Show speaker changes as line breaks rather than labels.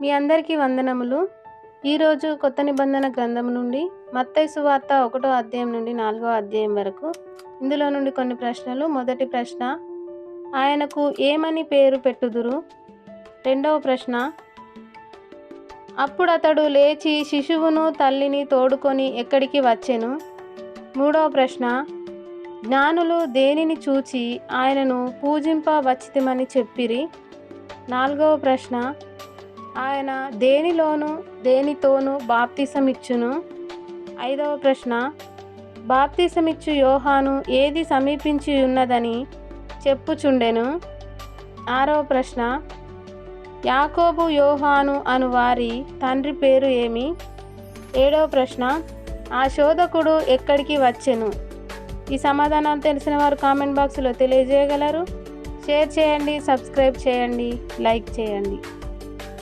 మీ అందరికీ వందనములు. ఈరోజు కొత్త నిబంధన గ్రంథం నుండి మత్తయి సువార్త 1వ అధ్యాయం నుండి 4వ అధ్యాయం వరకు. ఇందులో నుండి కొన్ని ప్రశ్నలు. మొదటి ప్రశ్న, ఆయనకు ఏమని పేరు పెట్టుదురు? రెండవ ప్రశ్న, అప్పుడు అతడు లేచి శిశువును తల్లిని తోడుకొని ఎక్కడికి వచ్చెను? మూడవ ప్రశ్న, జ్ఞానులు దేనిని చూచి ఆయనను పూజింపవచ్చితిమని చెప్పిరి? నాలుగవ ప్రశ్న, ఆయన దేనిలోను దేనితోనూ బాప్తిసమిచ్చును? ఐదవ ప్రశ్న, బాప్తిసమిచ్చు యోహాను ఏది సమీపించి ఉన్నదని చెప్పుచుండెను? ఆరవ ప్రశ్న, యాకోబు యోహాను అను వారి తండ్రి పేరు ఏమి? ఏడవ ప్రశ్న, ఆ శోధకుడు ఎక్కడికి వచ్చెను? ఈ సమాధానాలు తెలిసిన వారు కామెంట్ బాక్స్లో తెలియజేయగలరు. షేర్ చేయండి, సబ్స్క్రైబ్ చేయండి, లైక్ చేయండి.